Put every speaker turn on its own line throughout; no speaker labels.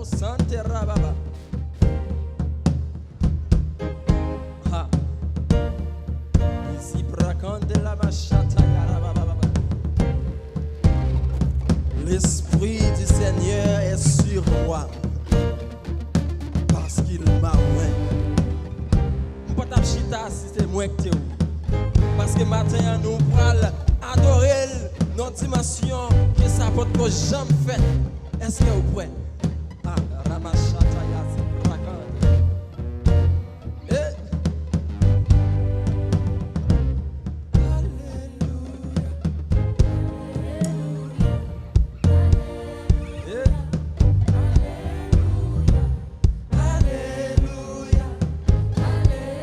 Sante Rababa. Ha. Ici prakande la machata Yarababa. L'Esprit du Seigneur est sur moi parce qu'il m'a oint. M'pata chita si c'est moi que t'es où. Parce que matin nous allons adorer notre dimension que ça peut pas jamais fait. Est-ce que vous prêts? Ah, Ramachata Yazi Prakande. Eh.
Alléluia, Alléluia,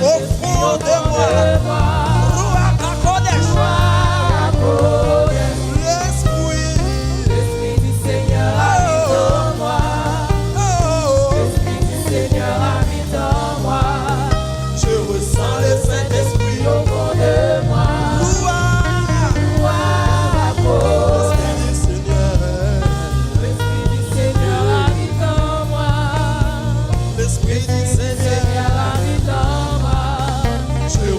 au fond de moi. Ruach HaKodesh. L'Esprit
du Seigneur habite en moi. L'Esprit du Seigneur habite en moi.
Je ressens le Saint-Esprit
Au fond de moi.
L'Esprit du Seigneur
habite en moi.
L'Esprit du Seigneur
habite en moi.
Je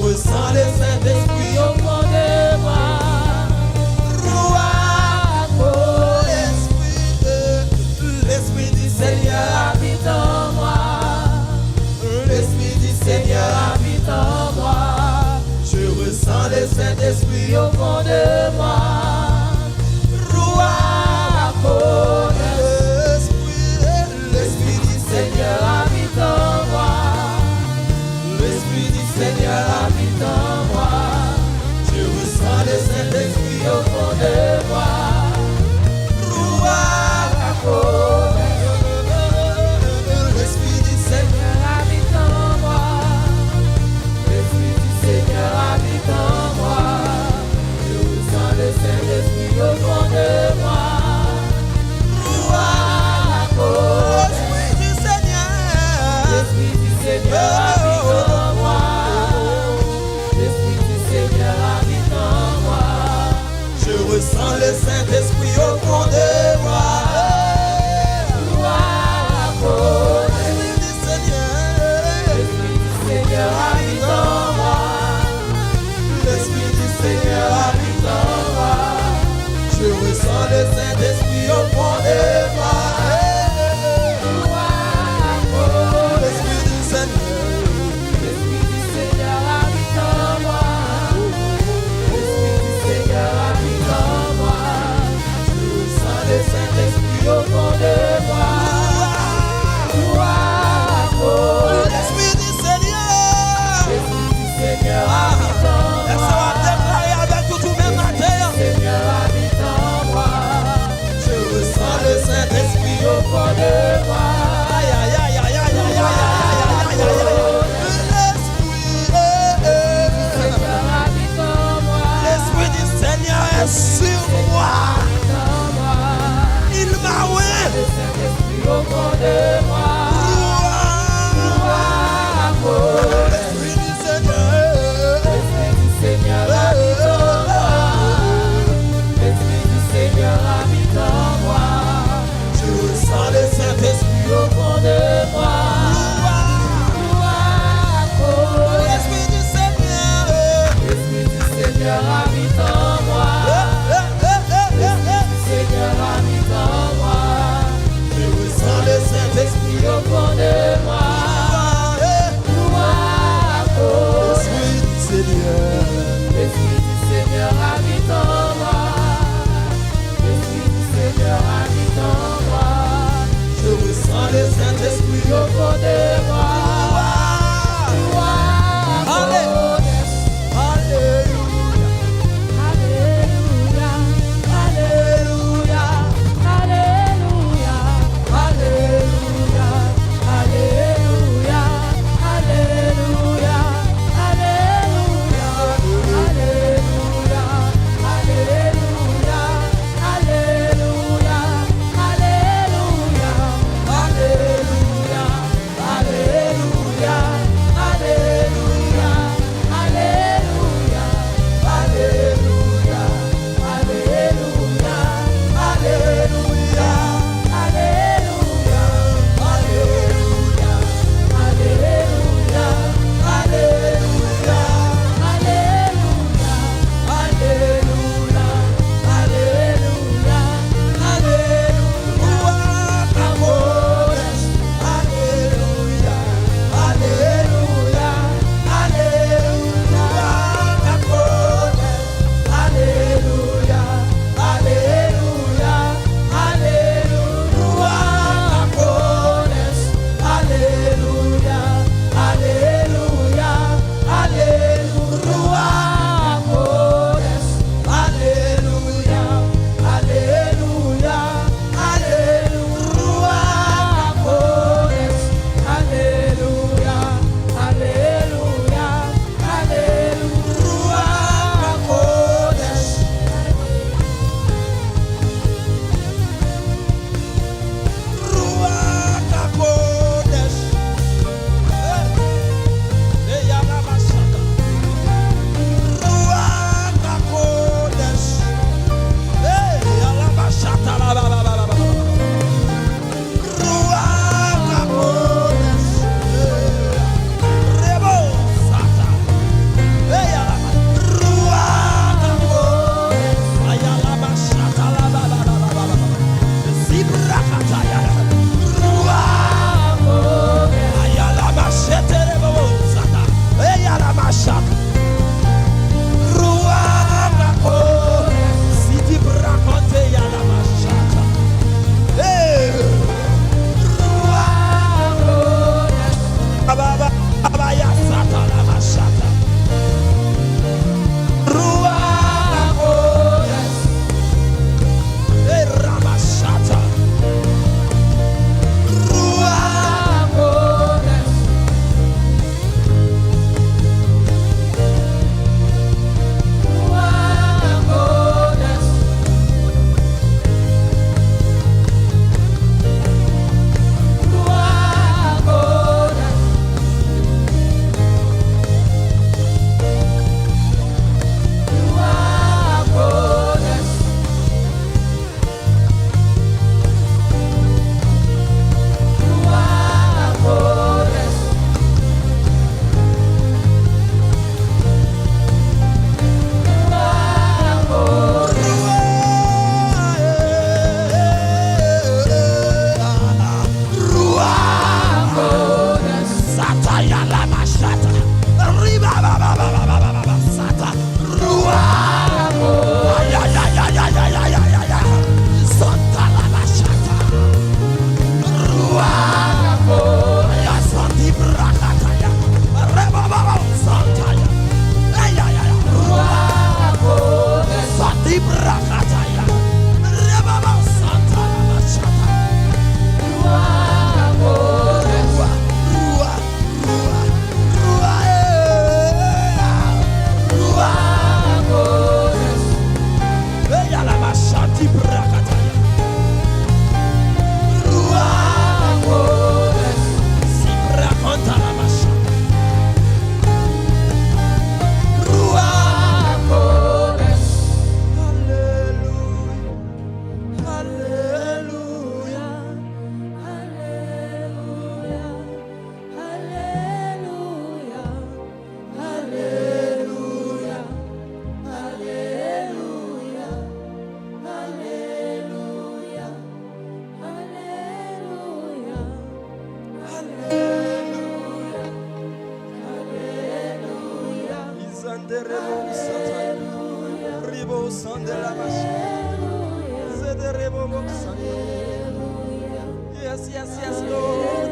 Yes, yes, yes, Lord.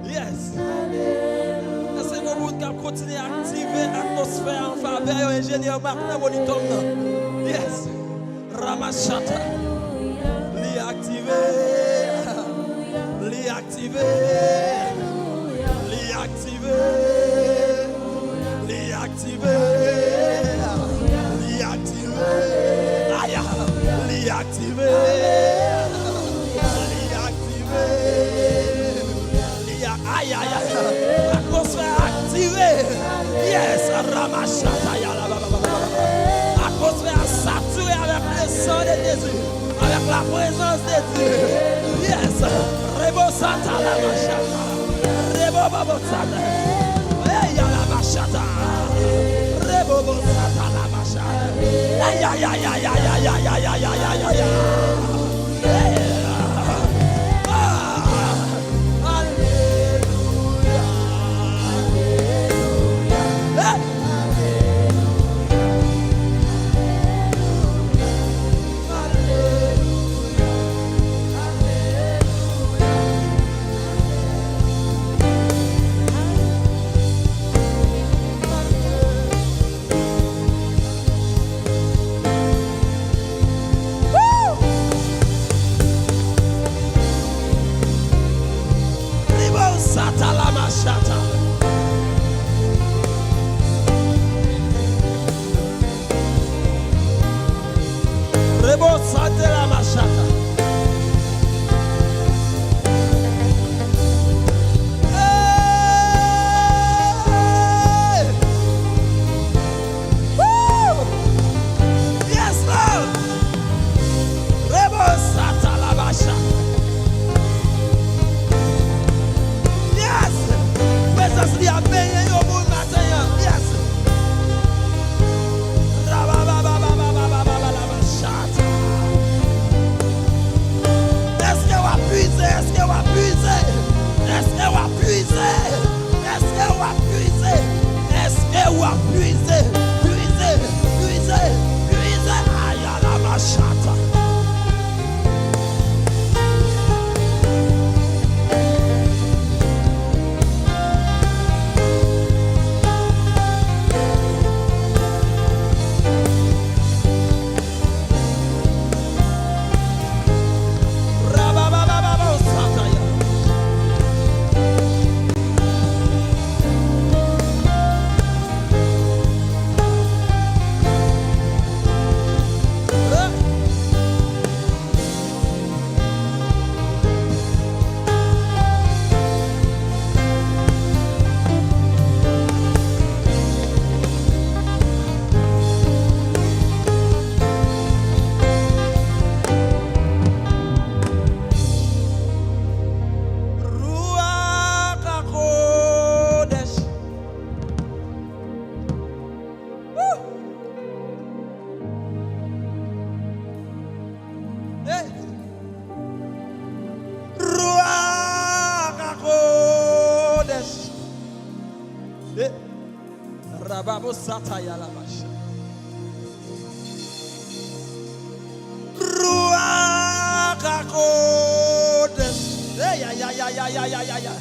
Yes. Est-ce que vous pouvez continuer à activer l'atmosphère en faveur de l'ingénieur Marc Monitor? Yes. Ramachata. Li activé. Li activé. Li activé. Li activé. Li activé. Aïe. Li activé. Aïe, aïe, aïe. Atmosphère activée. Yes. Ramachata. Atmosphère saturée avec le sang de Jésus. Avec la présence de Dieu. Yes. Rebo Santa la machata. Rebo Bobo Santa. Hey, la machata. Rebo Bobo Santa la machata. Aïe, aïe, aïe, aïe, aïe, aïe, aïe, aïe, aïe, aïe, aïe. Sataya la basha. Ruach HaKodesh. Hey, ya, ya, ya, ya, ya, ya, ya, ya.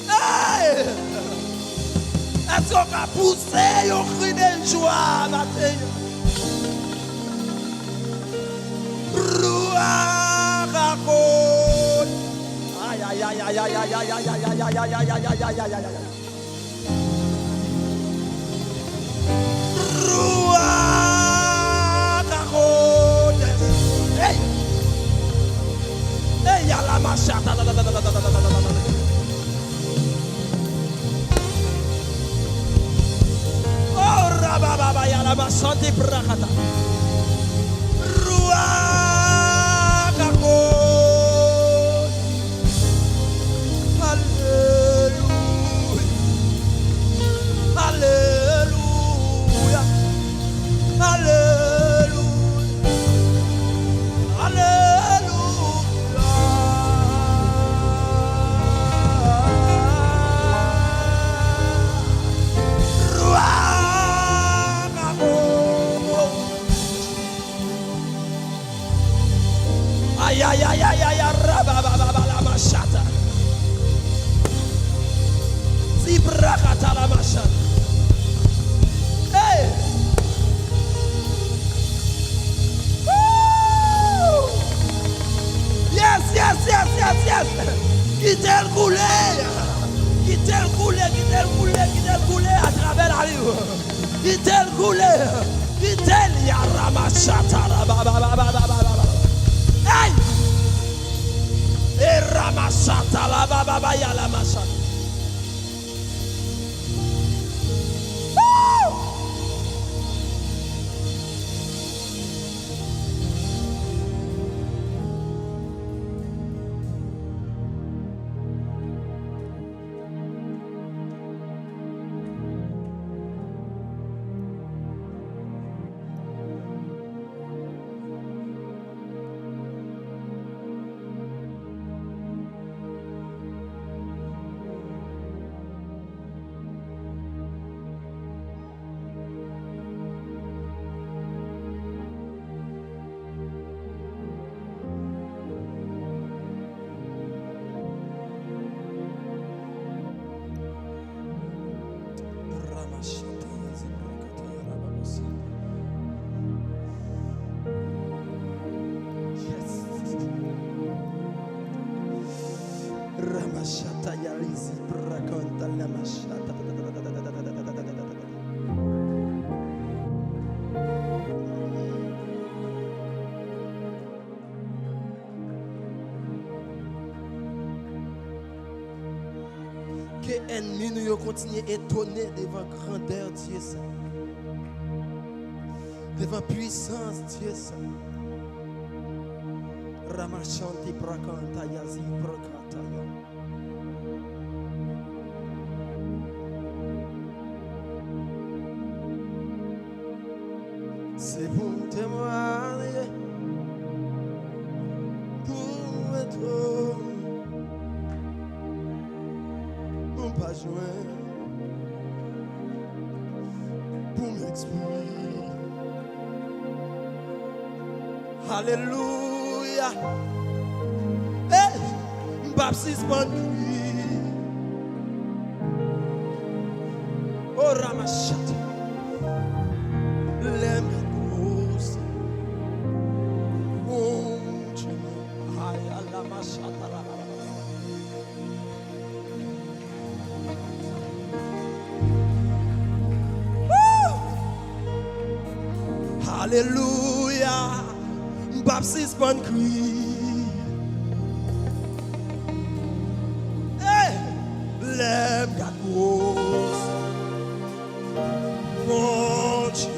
Hey! Est-ce qu'on a poussé un cri de joie matin? Ruach HaKodesh. Aïe, aïe, aïe, aïe, aïe, aïe, aïe, aïe, aïe, aïe, aïe, aïe, aïe, aïe, aïe, aïe, aïe. Ruach HaKodesh. Hey! Hey, ya la machata. Oh, rababa, ya la machata prakata. Ruach HaKodesh. Hallelujah. Hallelujah. Hallelujah. Hallelujah. Aïe, aïe, aïe, aïe, aïe, rabababa, la machata. Zibrakata la machata. Hey! Woo! Yes, yes, yes, yes, yes. Quittez le couler. Quittez le couler, quittez le couler, quittez le couler à travers la rue. Quittez le couler. Quittez le yaramachata. Hey! Et ramachata la baba ya la machata. Ramashata yalizi brakonta la mashata. Que ennemi nous continue étonné devant grandeur Dieu ça. Devant puissance Dieu ça. Ramashanti prakanta yazi prakata ya. C'est pour témoigner pour être pour pas jouer pour m'exprimer. Alléluia. Hey, baptiste bon cri. Oh Ramachata. L'aime grosse. Mon Dieu. Aïe, la machata. Alléluia. Baptiste bon cri. Hey, l'aime grosse. Mon Dieu.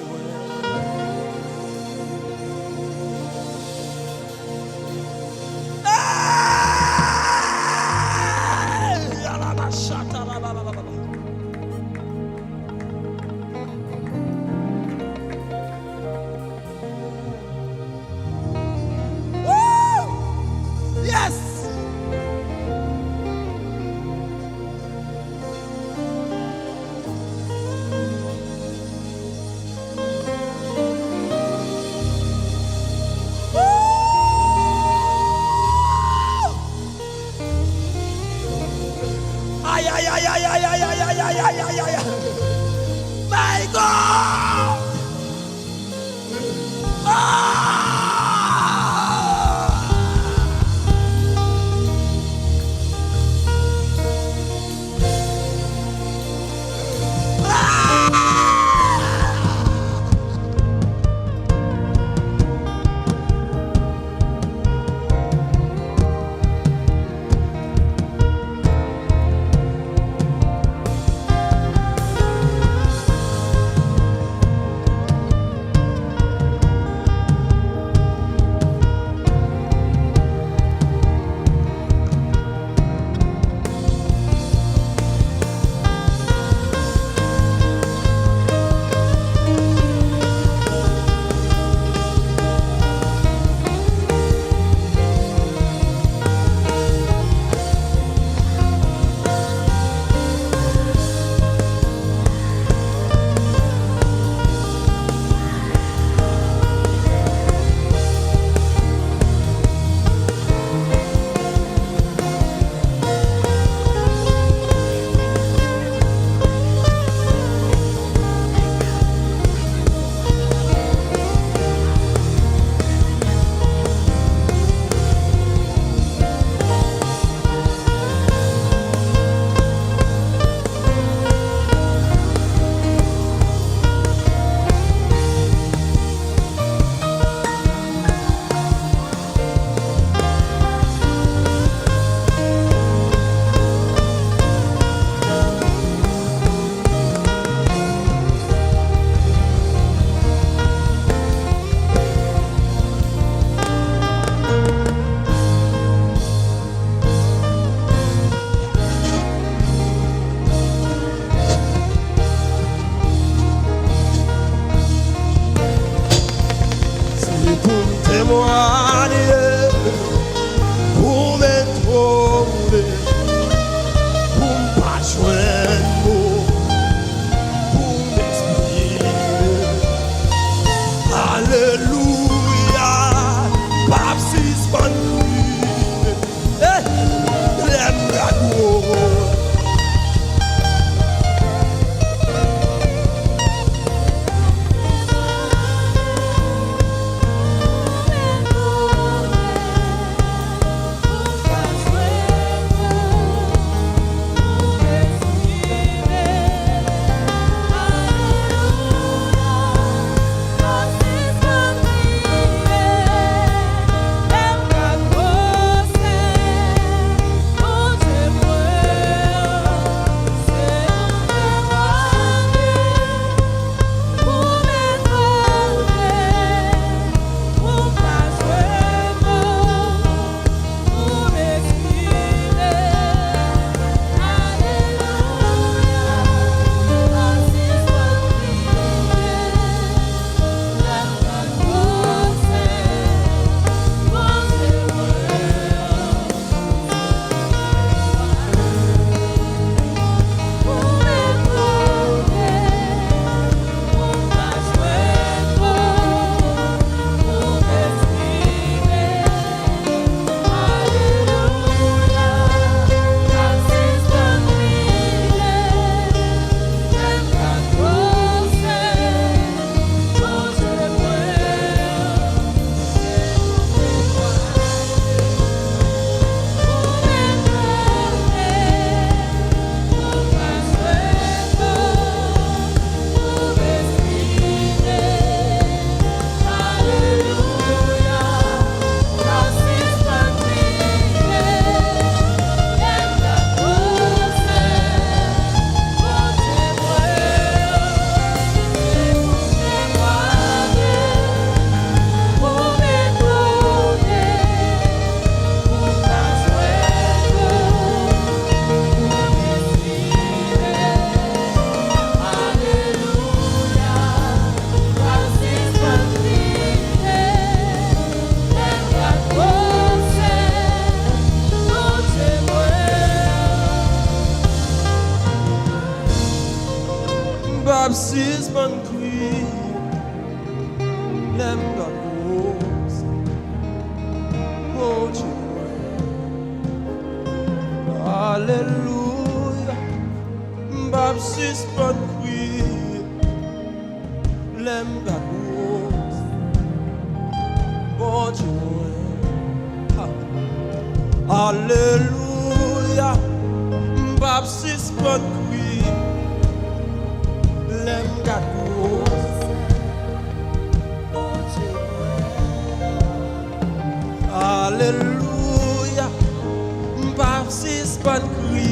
Baptisman kwi lem got rose oh hallelujah Baptisman kwi lem got rose oh hallelujah Baptisman kwi lem got rose hallelujah Baptisman kwi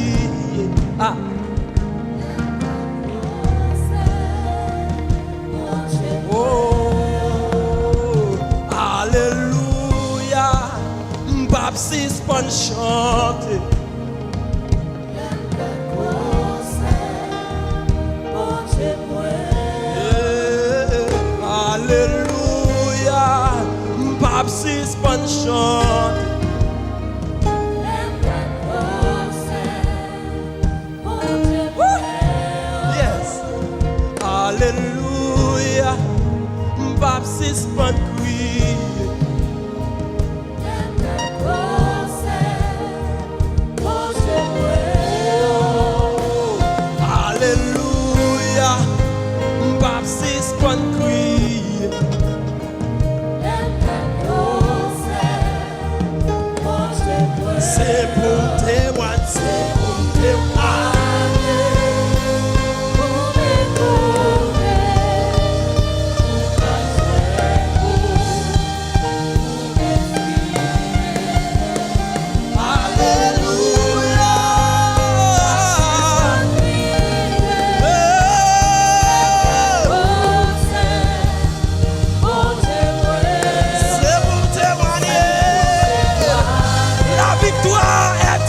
oh hallelujah Baptisman chante Baptisman chante yes hallelujah Baptisman kwi hallelujah Baptisman kwi c'est pour témoigner, c'est pour témoigner. Alléluia. C'est pour témoigner. La victoire est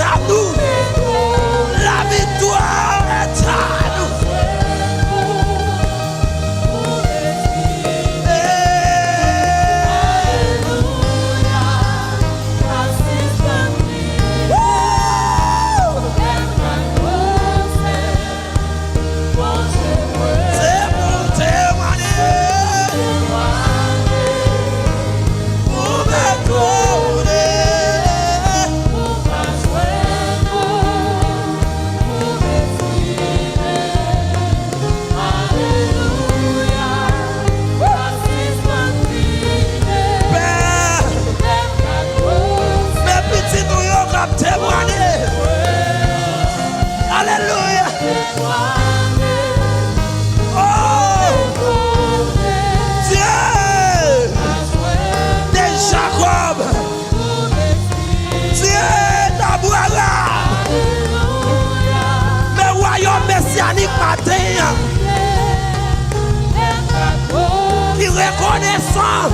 reconnaissant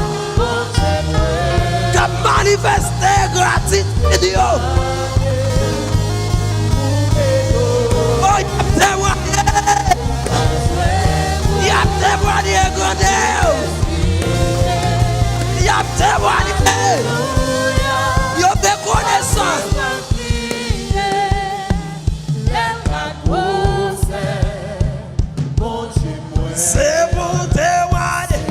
qui a manifesté gratitude. Oh, il a témoigné. Il a témoigné, grandeur. Il a témoigné. Il a reconnaissant. C'est pour témoigner.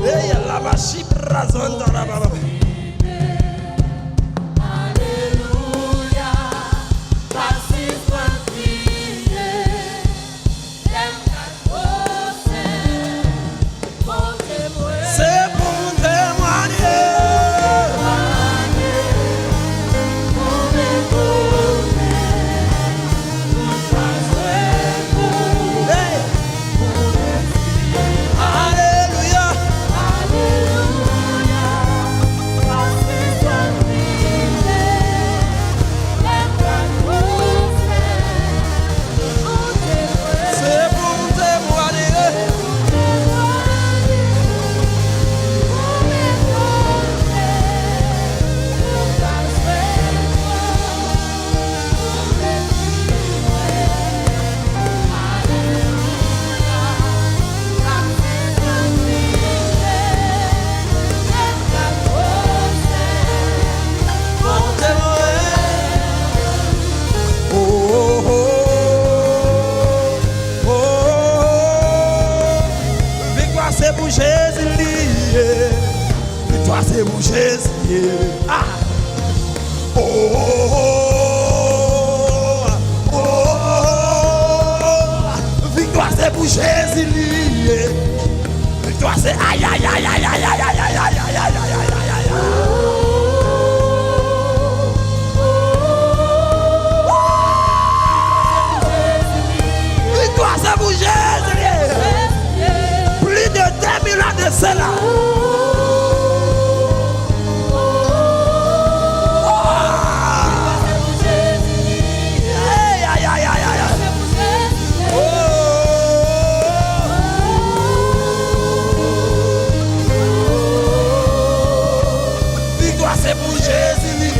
Et la machine razonne dans la baba. C'est pour Jésus, victoire c'est pour Jésus. Ah. Oh, oh, oh, oh, oh. Victoire c'est pour Jésus. Victoire c'est aïe aïe aïe aïe aïe aïe aïe aïe aïe aïe aïe aïe aïe. Victoire c'est pour Jésus. Plus de 2000 ans de cela. Victoire c'est pour Jésus.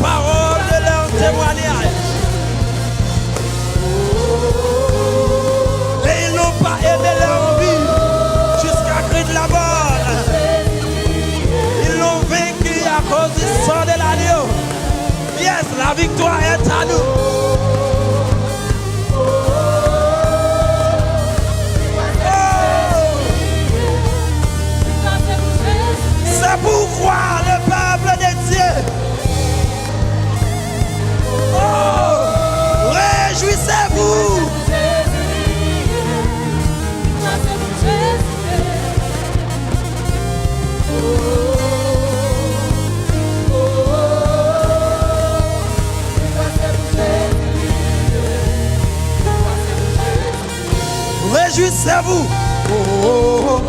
Parole de leur témoignage. Et ils n'ont pas aimé leur vie jusqu'à cri de la mort. Ils l'ont vaincu à cause du sang de l'agneau. Yes, la victoire est à nous. C'est pourquoi le peuple de Dieu, réjouissez-vous. Réjouissez-vous. Oh, oh, oh.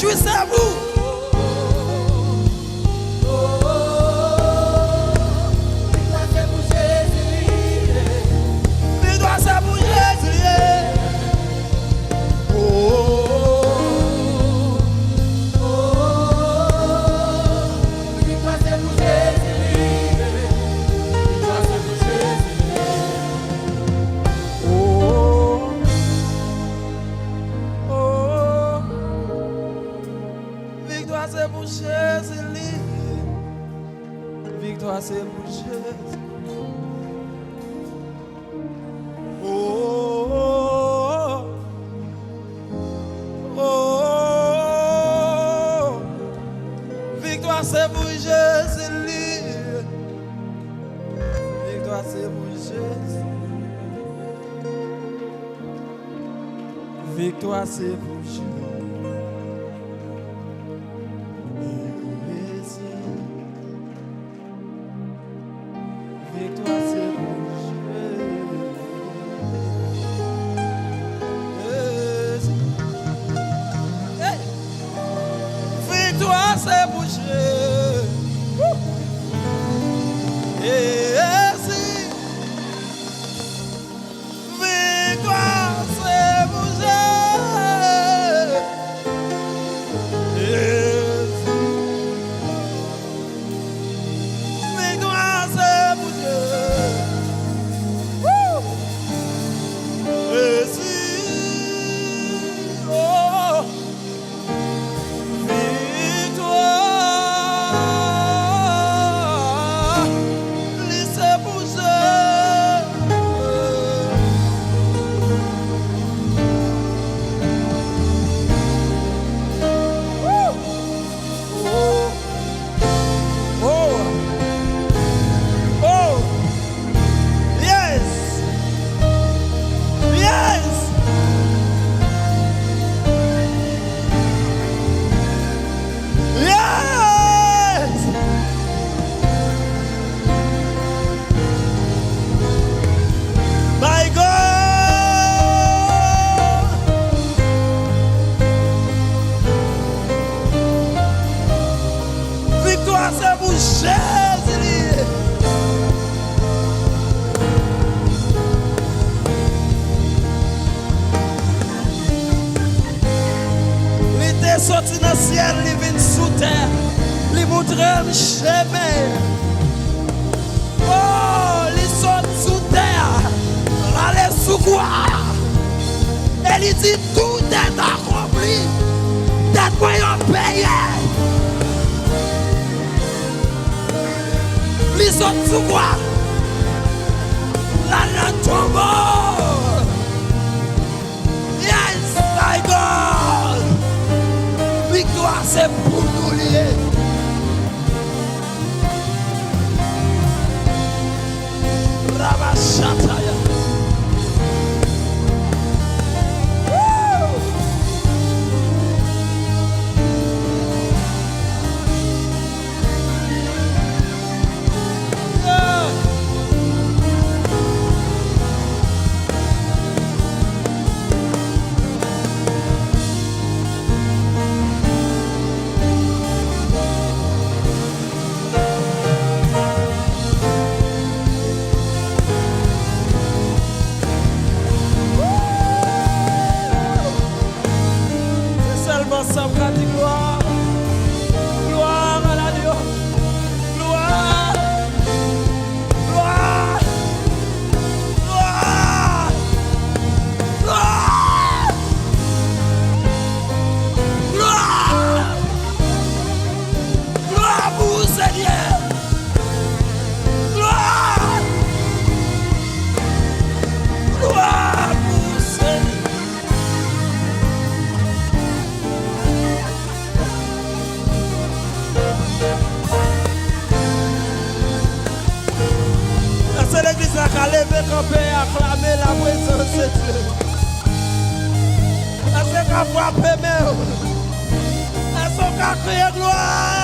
Réjouissez-vous. Victoire c'est pour Jésus. Victoire c'est pour Jésus. Victoire c'est pour Jésus. Victoire c'est pour Jésus. Victoire c'est pour Jésus. Victoire c'est pour Jésus. Victoire c'est pour Jésus. Hey. Victoire c'est pour Jésus. Victoire c'est pour sorti dans le ciel, il vient sous terre, il montre le chemin. Oh, il sort sous terre, allez sous quoi? Et il dit tout est accompli, d'être moyen payé. Il sort sous quoi? La tombeau. Yes, my God. Victoire, c'est pour nous lier. Rabashataya. Gloire, gloire à la Dieu, gloire, gloire, gloire, gloire, gloire, gloire pour Seigneur, gloire, gloire pour Seigneur. C'est l'église qui a levé, campé, acclamé la présence de Dieu. Est-ce qu'on a frappé, mais est-ce qu'on a crié gloire?